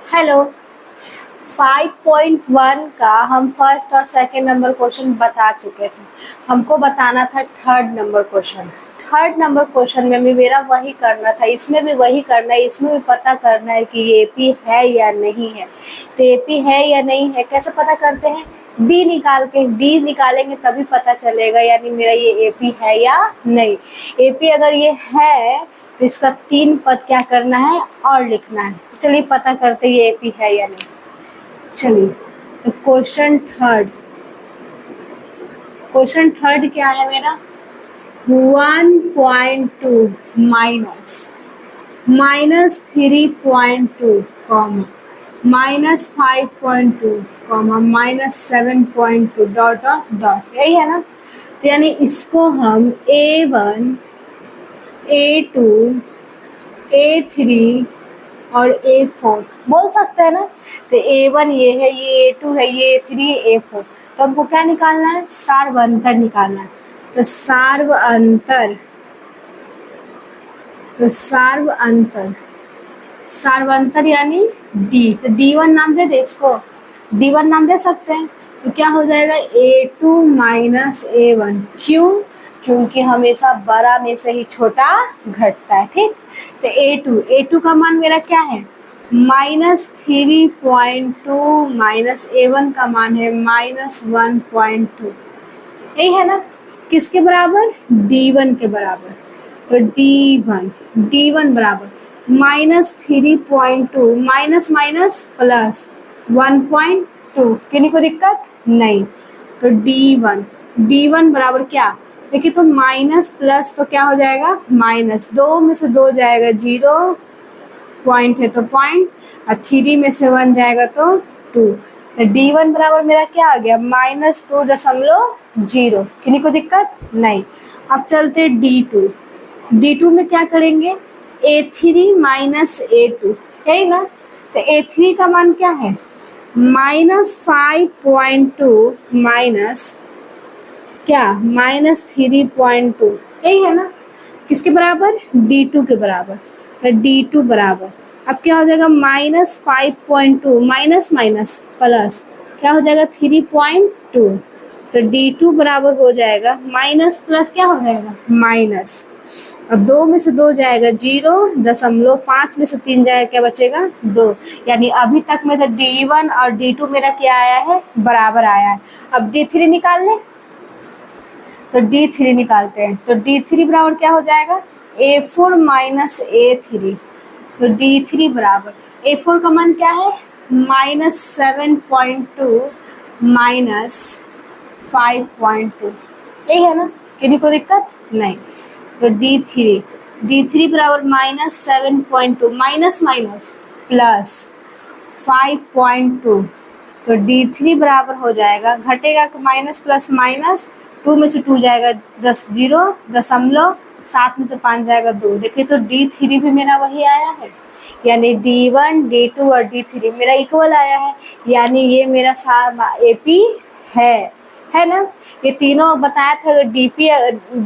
Hello. 5.1 का हम first और सेकंड नंबर क्वेश्चन बता चुके थे। हमको बताना था third number question. Third number question में भी मेरा वही करना था, इसमें भी वही करना है। इसमें भी पता करना है कि ये एपी है या नहीं है। तो एपी है या नहीं है कैसे पता करते हैं? डी निकाल के, डी निकालेंगे तभी पता चलेगा यानी मेरा ये एपी है या नहीं। एपी अगर ये है तो इसका 3 पद क्या करना है और लिखना है। तो चलिए पता करते ये एपी है या नहीं। चलिए तो क्वेश्चन थर्ड क्या है मेरा? 1.2 minus 3.2 comma -5.2 comma -7.2 dot dot dot, यही है ना। तो यानी इसको हम A1 A2 A3 और A4 बोल सकते हैं ना। तो A1 ये है, ये A2 है, ये A3 है, A4। तो हमको क्या निकालना है? सार्व अंतर निकालना है। तो सार्व अंतर यानी D। तो D1 नाम दे दे इसको, D1 नाम दे सकते हैं। तो क्या हो जाएगा? A2 minus A1। क्यों? क्योंकि हमेशा बड़ा में से ही छोटा घटता है, ठीक। तो A2 का मान मेरा क्या है? -3.2 माइनस A1 का मान है -1.2, यही है ना। किसके बराबर? D1 के बराबर। तो D1 बराबर -3.2 माइनस माइनस प्लस 1.2, किन्हीं को दिक्कत नहीं। तो D1 बराबर क्या? देखिए तो माइनस प्लस तो क्या हो जाएगा? माइनस, 2 में से 2 जाएगा 0, पॉइंट है तो पॉइंट, और 3 में से 1 जाएगा तो 2। तो D1 बराबर मेरा क्या आ गया? -2.0। किन्हीं को दिक्कत नहीं। अब चलते D2 में क्या करेंगे? A3 माइनस A2, यही ना। तो A3 का मान क्या है? -5.2 माइनस क्या? -3.2, यही है ना। किसके बराबर? D2 के बराबर। तो D2 बराबर अब क्या हो जाएगा? -5.2 माइनस माइनस प्लस क्या हो जाएगा? 3.2। तो D2 बराबर हो जाएगा माइनस प्लस क्या हो जाएगा? माइनस। अब 2 में से 2 जाएगा 0, 0.5 में से 3 जाएगा, क्या बचेगा? 2। यानी अभी तक में तो D1 और D2 मेरा क्या आया है? बराबर आया है। अब D3 निकाल ले। तो D3 निकालते हैं। तो D3 बराबर क्या हो जाएगा? A4 minus A3। तो D3 बराबर A4 का मान क्या है? -7.2 माइनस 5.2, यही है ना। किन्हीं को दिक्कत नहीं। तो D3 बराबर -7.2 माइनस माइनस प्लस 5.2। तो D3 बराबर हो जाएगा, घटेगा माइनस प्लस माइनस, 2 में से 2 जाएगा 10, 0.7 में से 5 जाएगा 2। देखिए तो D3 भी मेरा वही आया है, यानी D1 D2 और D3 मेरा इक्वल आया है। यानी ये मेरा एपी है ना। ये तीनों बताया था। अगर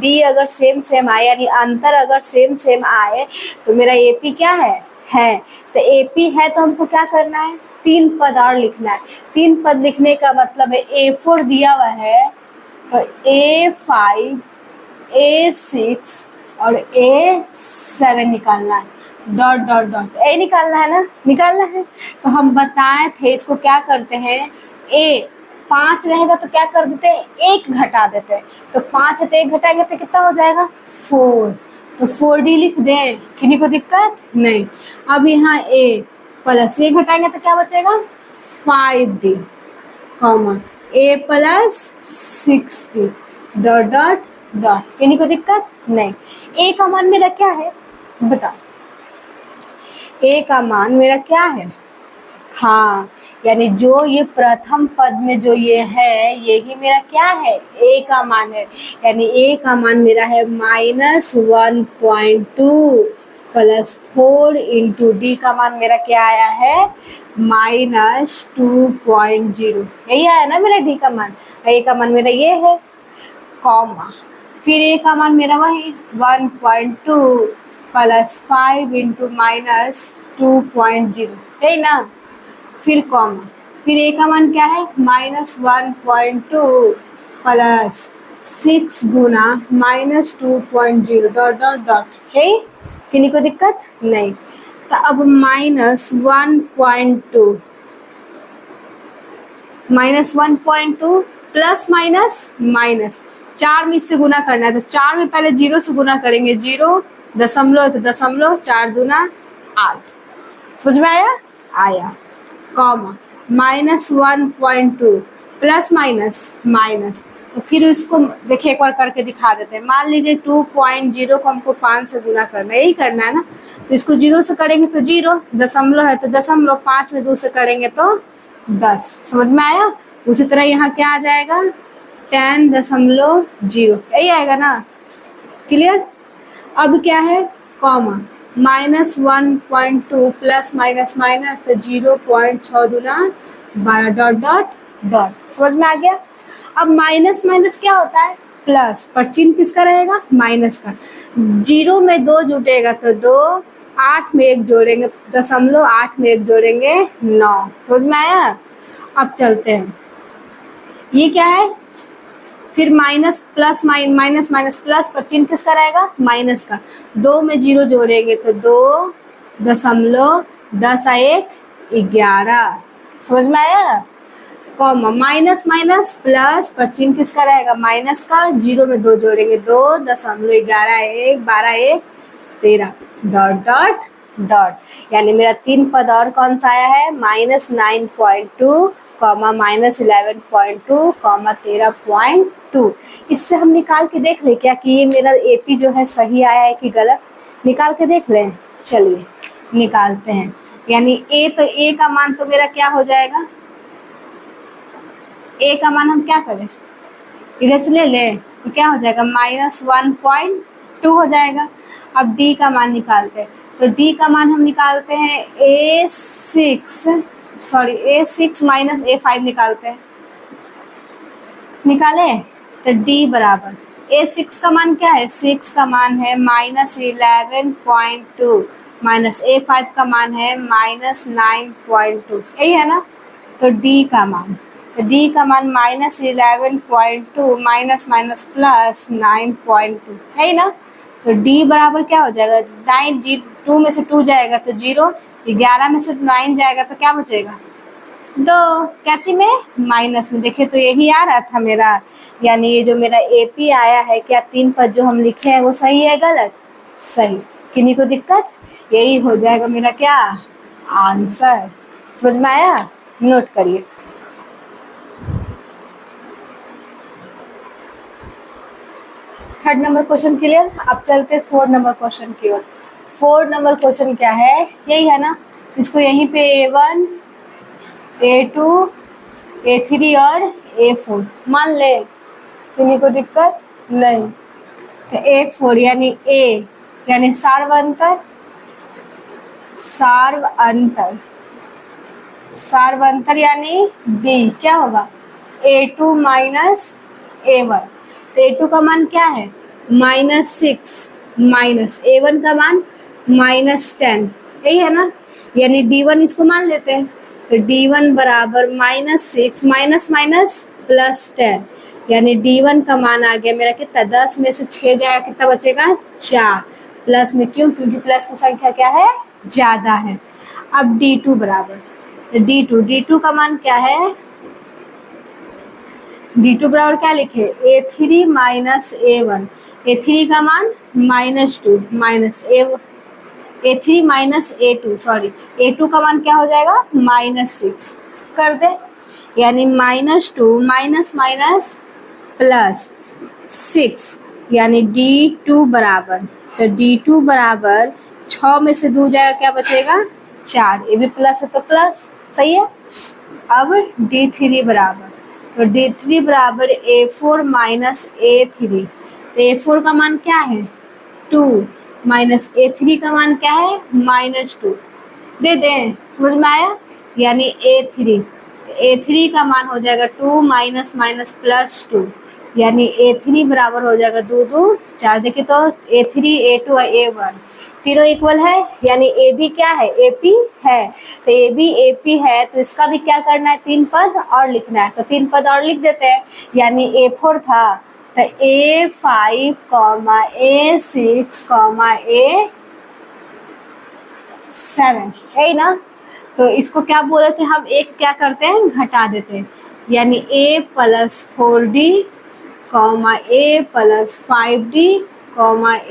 डी अगर सेम आए यानी अंतर अगर सेम आए तो मेरा एपी क्या है। तो एपी है तो हमको क्या करना है? 3 पद और लिखना है। 3 पद लिखने का मतलब है A4 दिया हुआ है तो A5 A6 और A7 निकालना है। डॉट डॉट डॉट ए निकालना है ना, निकालना है। तो हम बताए थे इसको क्या करते हैं? 5 रहेगा तो क्या कर देते हैं? 1 घटा देते हैं। तो 5 है तो 1 घटाएंगे तो कितना हो जाएगा? 4। तो 4D लिख दें, किन्हीं को दिक्कत नहीं। अब यहाँ A प्लस A घटाएंगे तो क्या बचेगा? 5D comma A plus 6D dot dot dot, किन्हीं को दिक्कत नहीं। A का मान मेरा क्या है बताओ? A का मान मेरा क्या है? हाँ, यानी जो ये प्रथम पद में जो ये है यही मेरा क्या है? A का मान है। यानी A का मान मेरा है -1.2 प्लस 4 इंटू D का मान मेरा क्या आया है? -2.0, यही आया ना मेरा D का मान। A का मान मेरा ये है कॉमा, फिर A का मान मेरा वही 1.2 प्लस 5 इंटू -2.0, यही ना। फिर कॉमा, फिर ए का मान क्या है -1.2 प्लस 6 गुना -2.0 डॉट डॉट डॉट है। किन्हीं को दिक्कत नहीं। तो अब -1.2 प्लस माइनस माइनस 4 में इससे गुना करना है, तो 4 में पहले 0 से गुना करेंगे, 0 दशमलव तो दशमलव 4 दूना 8। समझ में आया? आया। कॉमा -1.2 प्लस माइनस माइनस, तो फिर इसको देखिए एक बार करके दिखा देते हैं। मान लीजिए 2.0 को हमको 5 से गुना करना है, यही करना है ना। तो इसको 0 से करेंगे तो 0, दशमलव है तो दशमलव, 5 में 2 से करेंगे तो 10। समझ में आया? उसी तरह यहाँ क्या आ जाएगा 10.0, यही आएगा ना। क्लियर? अब क्या है कॉमा -1.2 प्लस माइनस माइनस, तो 0.6 दूना 12 डॉट डॉट डॉट। समझ में आ गया? अब माइनस माइनस क्या होता है प्लस, पर चिन्ह किसका रहेगा माइनस का। 0 में 2 जुटेगा तो 2, 8 में 1 जोड़ेंगे दशमलव, 8 में 1 जोड़ेंगे 9। समझ में आया? अब चलते हैं, ये क्या है फिर minus plus minus minus plus, पर चिन्ह किसका रहेगा माइनस का। 2 में 0 जोड़ेंगे तो 2 दशमलव 10 1 11। समझ में आया? कॉमा माइनस माइनस प्लस, पर चिन्ह किसका रहेगा माइनस का। 0 में 2 जोड़ेंगे 2 दशमलव 11 1 12 1 13 डॉट डॉट डॉट। यानी मेरा 3 पद और कौन सा आया है -9.2 कॉमा -11.2 कॉमा 13.2। इससे हम निकाल के देख ले क्या कि ये मेरा एपी जो है सही आया है कि गलत, निकाल के देख लें। चलिए निकालते हैं। यानी ए, तो ए का मान तो मेरा क्या हो जाएगा, ए का मान हम क्या करें इधर से ले ले तो क्या हो जाएगा -1.2 हो जाएगा। अब डी का मान निकालते हैं, तो डी का मान हम निकालते हैं A6 माइनस A5 निकालते हैं। निकाले तो D बराबर A6 का मान क्या है, 6 का मान है -11.2 माइनस A5 का मान है -9.2, यही है ना। तो D का मान -11.2 माइनस माइनस प्लस 9.2, यही ना। तो D बराबर क्या हो जाएगा 9, 2 में से 2 जाएगा तो 0, 11 में से 9 जाएगा तो क्या बचेगा 2, कैची में माइनस में। देखिए तो यही आ रहा था मेरा, यानी ये जो मेरा एपी आया है क्या 3 पद जो हम लिखे हैं वो सही है गलत, सही। किन्हीं को दिक्कत, यही हो जाएगा मेरा क्या आंसर। समझ में आया? नोट करिए। Third number question clear. अब चलते 4 नंबर क्वेश्चन की ओर। 4 नंबर क्वेश्चन क्या है, यही है ना। इसको यहीं पे A1 A2 A3 और A4 मान ले, किन्हीं को दिक्कत नहीं। तो A4 यानी A यानी सार्वंतर यानी D क्या होगा A2 माइनस A1। तो A2 का मान क्या है -6 माइनस A1 का मान -10, यही है ना। यानी D1 इसको मान लेते हैं, तो D1 बराबर -6 माइनस माइनस प्लस 10, यानी D1 का मान आ गया मेरा कितना 10 में से 6 जाएगा कितना बचेगा 4, प्लस में क्यों, क्योंकि प्लस की संख्या क्या है ज्यादा है। अब D2 बराबर D2 का मान क्या है, D2 बराबर क्या लिखे A3 माइनस A1, A3 का मान -2 minus A3 minus A2 A2 का मान क्या हो जाएगा -6 कर दे, यानी -2 माइनस माइनस प्लस 6, यानी D2 बराबर, तो D2 बराबर 6 में से 2 जाएगा क्या बचेगा 4, ये भी प्लस है तो प्लस, सही है। अब D3 बराबर, तो D3 बराबर A4 माइनस A3, तो A4 का मान क्या है 2 माइनस A3 का मान क्या है -2, दे दें। समझ में आया? यानी A3 का मान हो जाएगा 2 माइनस माइनस प्लस 2, यानी A3 बराबर हो जाएगा 2 2 4। देखिए तो A3 A2 A1, तीनों इक्वल है, यानी ए भी क्या है, ए पी है। तो ए पी है, तो इसका भी क्या करना है, 3 पद और लिखना है। तो 3 पद और लिख देते हैं, यानी A4 था, तो A5, A6, A7, यही ना। तो इसको क्या बोले थे हम, एक क्या करते हैं, घटा देते हैं, यानी A+4D, A+5D,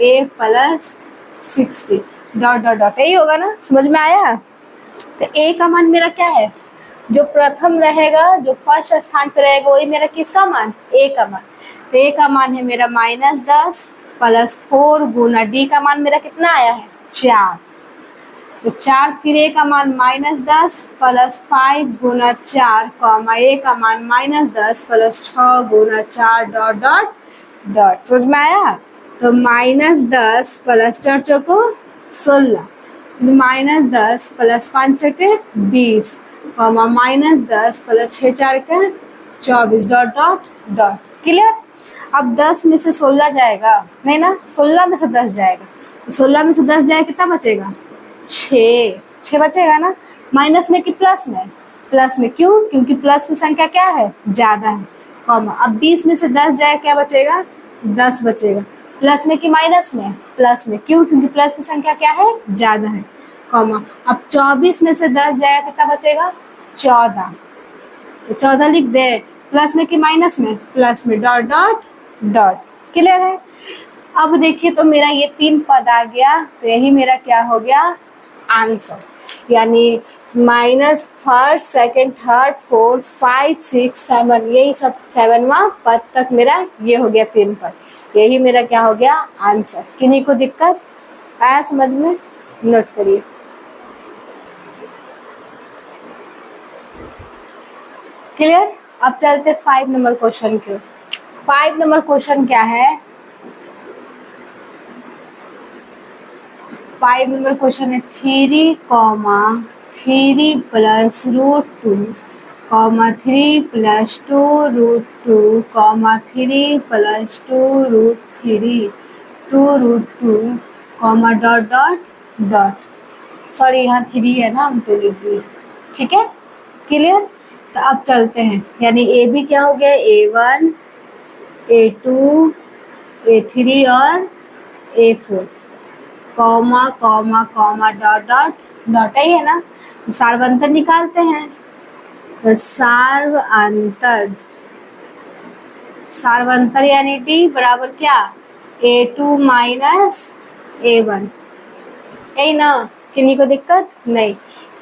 A+6D, dot dot dot, यही होगा ना, समझ में आया। तो ए का मान मेरा क्या है, जो प्रथम रहेगा, जो फर्स्ट स्थान पे रहेगा, वही मेरा किसका मान, ए का मान। तो ए का मान है मेरा -10 + 4 गुना डी का मान मेरा कितना आया है, 4। तो 4, फिर ए का मान -10 + 5 गुना 4, ए का मान -10 + 6 गुना 4, डॉट डॉट डॉट, समझ में आया। तो -10 + 4 चौको 16, -10 + 5 चौके 20, -10 + 6 4 24, डॉट डॉट डॉट, क्लियर। अब 10 में से 16 जाएगा, नहीं ना, 16 में से 10 जाएगा, तो 16 में से 10 जाएगा, कितना बचेगा, 6 बचेगा ना। माइनस में कि प्लस में, प्लस में, क्यों, क्योंकि प्लस की संख्या क्या है, ज्यादा है, कॉमा। अब 20 में से 10 जाए, क्या बचेगा, 10 बचेगा। प्लस में कि माइनस में, प्लस में, क्यों, क्योंकि प्लस की संख्या क्या है, ज्यादा है, कॉमा। अब 24 में से 10 जाए, कितना बचेगा, 14, तो 14 लिख दे। प्लस में कि माइनस में, प्लस में, डॉट डॉट डॉट, क्लियर है। अब देखिए, तो मेरा ये 3 पद आ गया, तो यही मेरा क्या हो गया, आंसर, यानी minus first, second, third, fourth, 5, 6, 7, यही सब 7वां पद तक मेरा ये हो गया 3 पद, यही मेरा क्या हो गया, आंसर। किन्हीं को दिक्कत आया समझ में, नोट करिए। क्लियर। अब चलते 5 नंबर क्वेश्चन के। 5 नंबर क्वेश्चन क्या है, 5 नंबर क्वेश्चन है 3, 3 + √2, 3 + 2√2, 3 + 2√3, 2√2, डॉट डॉट डॉट, सॉरी यहाँ 3 है ना, हम तो लिख दिए, ठीक है, क्लियर। तो अब चलते हैं, यानी ए भी क्या हो गया, A1, A2, A3 और A4, comma dot dot dot, ही है ना। तो सार्वंतर निकालते हैं, तो सार्वंतर यानी डी बराबर क्या, A2 - A1, यही ना, किन्हीं को दिक्कत नहीं।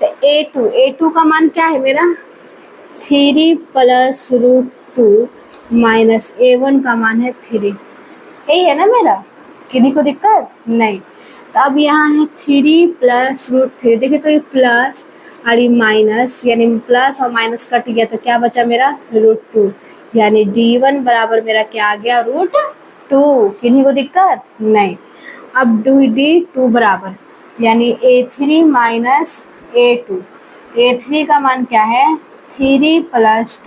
तो A2 का मान क्या है मेरा, 3 + √2 - A1 का मान है 3, यही है ना मेरा, किन्हीं को दिक्कत नहीं। तो अब यहाँ है 3 + √3, देखिए तो ये प्लस और ये माइनस, यानी प्लस और माइनस कट गया, तो क्या बचा मेरा, √2, यानी D1 बराबर मेरा क्या आ गया, √2, किन्हीं को दिक्कत नहीं। अब D2 बराबर, यानी A3 - A2, A3 का मान क्या है, 3 +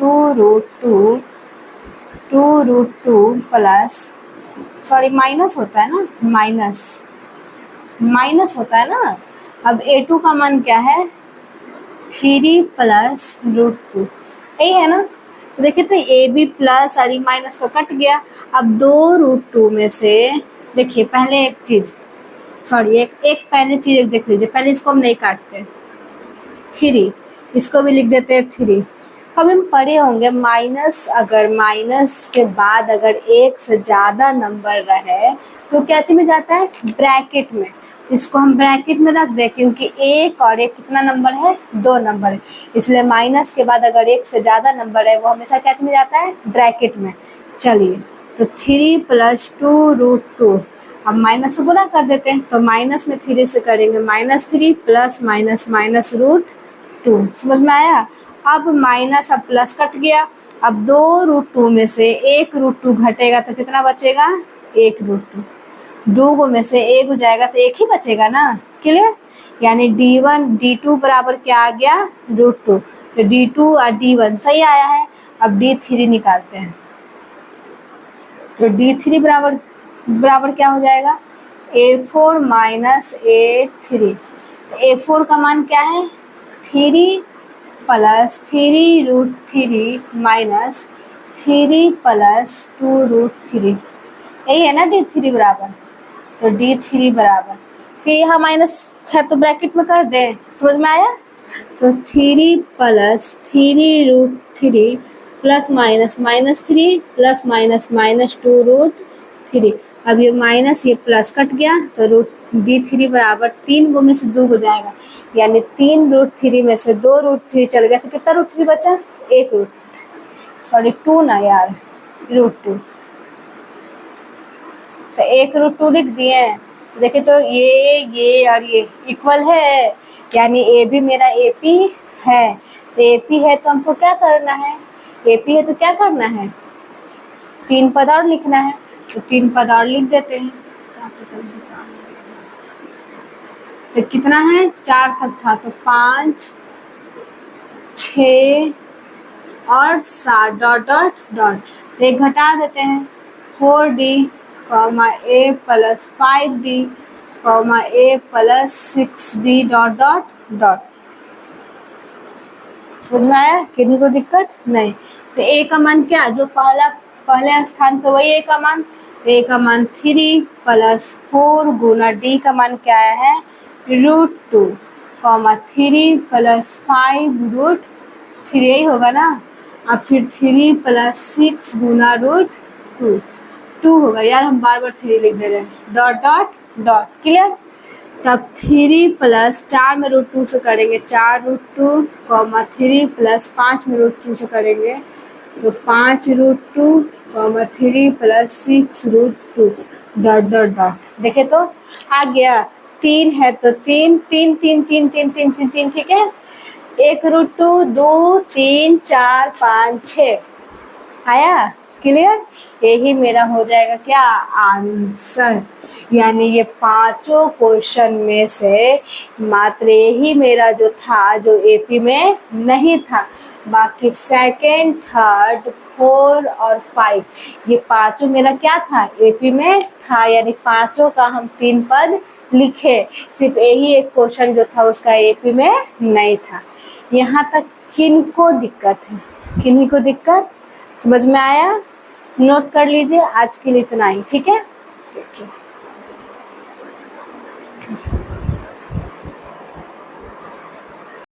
2√2 प्लस, सॉरी माइनस होता है ना, माइनस होता है ना। अब A2 का मान क्या है, 3 + √2, यही है ना। तो देखिए, तो ए बी प्लस और माइनस का कट गया। अब 2√2 में से देखिए, पहले एक चीज, सॉरी एक पहले चीज एक देख लीजिए, पहले इसको हम नहीं काटते, 3, इसको भी लिख देते हैं 3। अब हम पढ़े होंगे, अगर माइनस के बाद अगर एक से ज्यादा नंबर रहे तो क्या चीज में जाता है, ब्रैकेट में। इसको हम ब्रैकेट में रख दें, क्योंकि एक और एक कितना नंबर है, 2 नंबर है, इसलिए माइनस के बाद अगर एक से ज्यादा नंबर है वो हमेशा क्या चीज में जाता है, ब्रैकेट में। चलिए, तो 3 + 2√2, अब माइनस से गुणा कर देते हैं, तो माइनस में 3 से करेंगे -3 प्लस माइनस -√2, समझ में आया। अब माइनस, अब प्लस कट गया। अब 2√2 में से 1√2 घटेगा तो कितना बचेगा, 1√2, 2 में से 1 हो जाएगा तो 1 ही बचेगा ना, क्लियर। यानी D2 बराबर क्या आ गया, √2, तो D2 और D1 सही आया है। अब D3 निकालते हैं, तो D3 बराबर क्या हो जाएगा, A4 माइनस A3। तो A4 का मान क्या है 3 प्लस 3√3 माइनस 3 प्लस 2√3, यही है ना D3 बराबर। तो D3 बराबर, फिर यहाँ माइनस है तो ब्रैकेट में कर दें, समझ में आया। तो 3 plus 3√3 plus minus -3 plus minus -2√3। अब ये माइनस ये प्लस कट गया तो D3 बराबर 3 में से 2 हो जाएगा, यानी 3√3 में से 2√3 चल गया तो कितना √3 बचा, 2 ना यार, √2। तो 1√2 लिख दिए। देखिए तो ये और ये इक्वल है, यानी ए भी मेरा AP है। तो AP है तो हमको क्या करना है, AP है तो क्या करना है, 3 पद और लिखना है। तो 3 पद और लिख देते हैं। तो कितना है 4 तक था, तो 5 6 और 7 डॉट डॉट डॉट, एक घटा देते हैं 4D A plus 5D A plus 6D dot dot dot. समझ में आया, किन्हीं को दिक्कत नहीं। तो A का मान क्या, जो पहले स्थान पे वही A का मान, A का मान 3 प्लस 4 गुना D का मान क्या है √2 3 प्लस 5√3, यही होगा ना। अब फिर 3 प्लस 6 गुना √2 2 होगा, यार हम बार बार 3 लिख दे रहे हैं, डॉट डॉट डॉट, क्लियर। तब 3 प्लस 4 में √2 से करेंगे 4√2 3 प्लस 5 में √2 से करेंगे तो 5√2 3 प्लस 6√2 डॉट डॉट डॉट। देखे तो आ गया, 3 है तो 3 3 3 3 3 3 3 3, ठीक है। 1√2 2 3 4 5 6 आया, क्लियर। यही मेरा हो जाएगा क्या आंसर, यानी ये पांचों क्वेश्चन में से मात्र यही मेरा जो था जो AP में नहीं था, बाकी सेकंड, थर्ड, 4 और 5 ये पांचों मेरा क्या था AP में था, यानी पांचों का हम 3 पद लिखे। सिर्फ यही एक क्वेश्चन जो था उसका AP में नहीं था। यहाँ तक किनको दिक्कत है, किन्हीं को दिक्कत समझ में आया, नोट कर लीजिए। आज के लिए इतना ही, ठीक है। देखिए